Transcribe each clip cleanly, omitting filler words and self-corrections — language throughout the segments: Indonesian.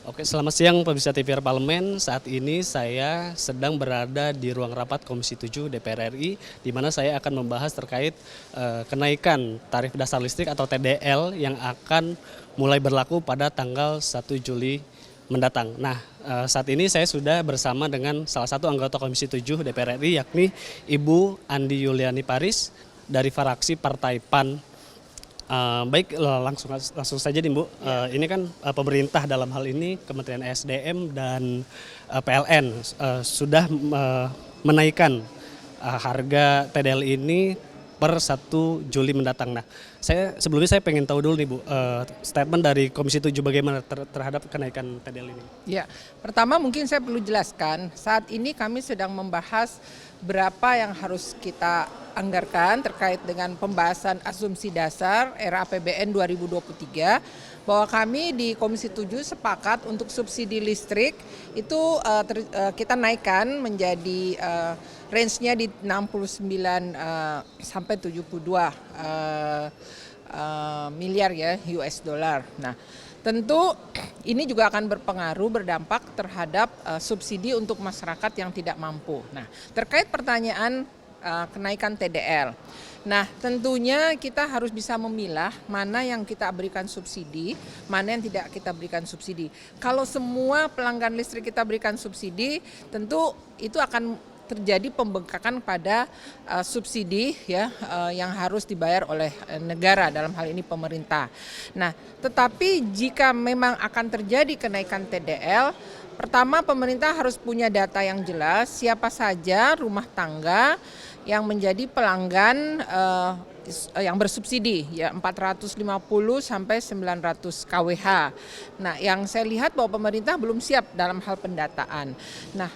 Oke, selamat siang pemirsa TVR Parlemen. Saat ini saya sedang berada di ruang rapat Komisi 7 DPR RI, di mana saya akan membahas terkait kenaikan tarif dasar listrik atau TDL yang akan mulai berlaku pada tanggal 1 Juli mendatang. Nah, saat ini saya sudah bersama dengan salah satu anggota Komisi 7 DPR RI, yakni Ibu Andi Yuliani Paris dari fraksi Partai PAN. Baik, langsung saja nih Bu. Ini kan pemerintah dalam hal ini Kementerian SDM dan PLN sudah menaikkan harga TDL ini per 1 Juli mendatang. Nah, sebelumnya saya pengen tahu dulu nih Bu, statement dari Komisi 7 bagaimana terhadap kenaikan TDL ini. Ya, pertama mungkin saya perlu jelaskan, saat ini kami sedang membahas berapa yang harus kita anggarkan terkait dengan pembahasan asumsi dasar era APBN 2023, bahwa kami di Komisi 7 sepakat untuk subsidi listrik itu kita naikkan menjadi range-nya di 69 sampai 72 miliar ya US dollar. Nah, tentu ini juga akan berdampak terhadap subsidi untuk masyarakat yang tidak mampu. Nah, terkait pertanyaan kenaikan TDL. Nah, tentunya kita harus bisa memilah mana yang kita berikan subsidi, mana yang tidak kita berikan subsidi. Kalau semua pelanggan listrik kita berikan subsidi, tentu itu akan terjadi pembengkakan pada subsidi ya yang harus dibayar oleh negara, dalam hal ini pemerintah. Nah, tetapi jika memang akan terjadi kenaikan TDL, pertama pemerintah harus punya data yang jelas siapa saja rumah tangga yang menjadi pelanggan yang bersubsidi ya 450 sampai 900 kWh. Nah, yang saya lihat bahwa pemerintah belum siap dalam hal pendataan. Nah,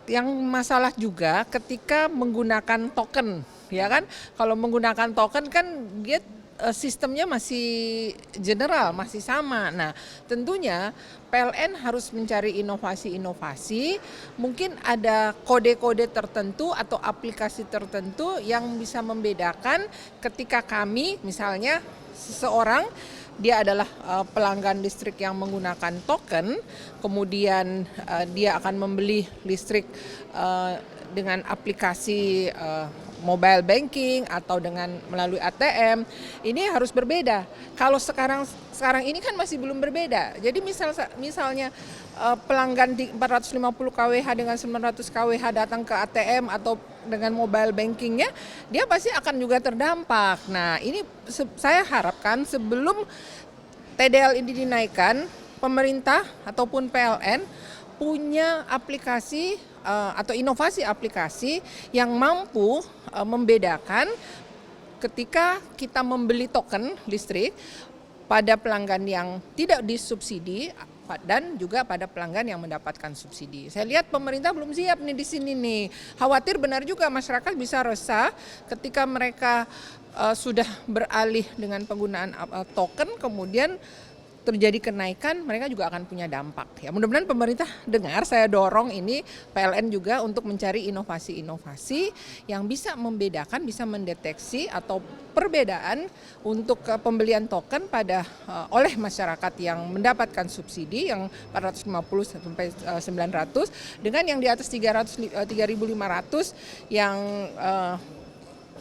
yang masalah juga ketika menggunakan token, ya kan? Kalau menggunakan token kan dia sistemnya masih general, masih sama. Nah, tentunya PLN harus mencari inovasi-inovasi, mungkin ada kode-kode tertentu atau aplikasi tertentu yang bisa membedakan ketika kami misalnya seseorang dia adalah pelanggan listrik yang menggunakan token, kemudian dia akan membeli listrik dengan aplikasi mobile banking atau dengan melalui ATM, ini harus berbeda. Kalau sekarang ini kan masih belum berbeda. Jadi misalnya pelanggan di 450 kWh dengan 900 kWh datang ke ATM atau dengan mobile bankingnya, dia pasti akan juga terdampak. Nah, ini saya harapkan sebelum TDL ini dinaikkan, pemerintah ataupun PLN punya aplikasi atau inovasi aplikasi yang mampu membedakan ketika kita membeli token listrik pada pelanggan yang tidak disubsidi dan juga pada pelanggan yang mendapatkan subsidi. Saya lihat pemerintah belum siap nih di sini nih. Khawatir benar juga masyarakat bisa resah ketika mereka sudah beralih dengan penggunaan token, kemudian terjadi kenaikan, mereka juga akan punya dampak. Ya, mudah-mudahan pemerintah dengar, saya dorong ini PLN juga untuk mencari inovasi-inovasi yang bisa membedakan, bisa mendeteksi atau perbedaan untuk pembelian token oleh masyarakat yang mendapatkan subsidi yang 450 sampai 900 dengan yang di atas 3.500 yang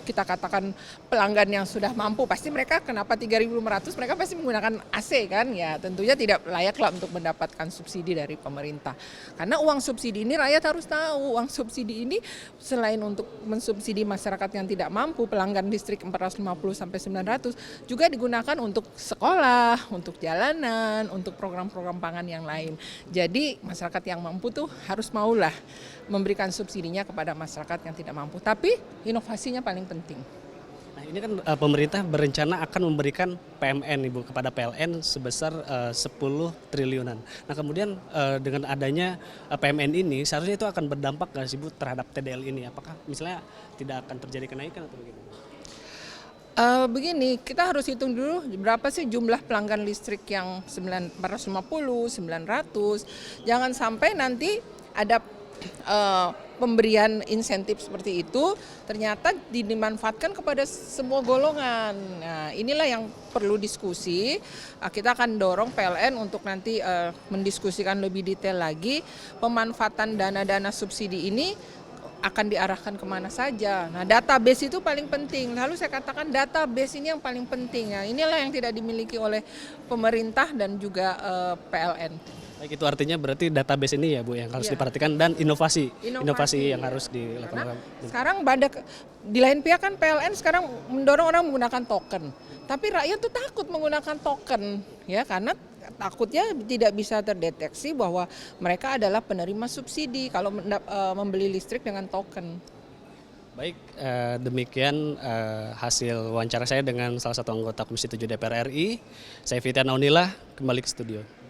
kita katakan pelanggan yang sudah mampu, pasti mereka kenapa 3.500, mereka pasti menggunakan AC kan, ya tentunya tidak layaklah untuk mendapatkan subsidi dari pemerintah. Karena uang subsidi ini rakyat harus tahu, uang subsidi ini selain untuk mensubsidi masyarakat yang tidak mampu, pelanggan listrik 450 sampai 900 juga digunakan untuk sekolah, untuk jalanan, untuk program-program pangan yang lain. Jadi masyarakat yang mampu tuh harus maulah memberikan subsidinya kepada masyarakat yang tidak mampu. Tapi inovasinya paling penting. Nah, ini kan pemerintah berencana akan memberikan PMN Ibu kepada PLN sebesar 10 triliunan. Nah, kemudian dengan adanya PMN ini seharusnya itu akan berdampak nggak sih Bu terhadap TDL ini? Apakah misalnya tidak akan terjadi kenaikan atau begitu? Begini, kita harus hitung dulu berapa sih jumlah pelanggan listrik yang 450, 900. Jangan sampai nanti ada pemberian insentif seperti itu ternyata dimanfaatkan kepada semua golongan. Nah, inilah yang perlu diskusi. Kita akan dorong PLN untuk nanti mendiskusikan lebih detail lagi pemanfaatan dana-dana subsidi ini akan diarahkan kemana saja. Nah, database itu paling penting. Lalu saya katakan database ini yang paling penting. Nah, inilah yang tidak dimiliki oleh pemerintah dan juga PLN. Baik, itu artinya berarti database ini ya Bu yang harus Iya. diperhatikan dan inovasi yang Ya. harus dilakukan. Karena sekarang di lain pihak kan PLN sekarang mendorong orang menggunakan token. Tapi rakyat tuh takut menggunakan token ya karena takutnya tidak bisa terdeteksi bahwa mereka adalah penerima subsidi kalau membeli listrik dengan token. Baik, demikian hasil wawancara saya dengan salah satu anggota Komisi 7 DPR RI. Saya Fitian Naunillah, kembali ke studio.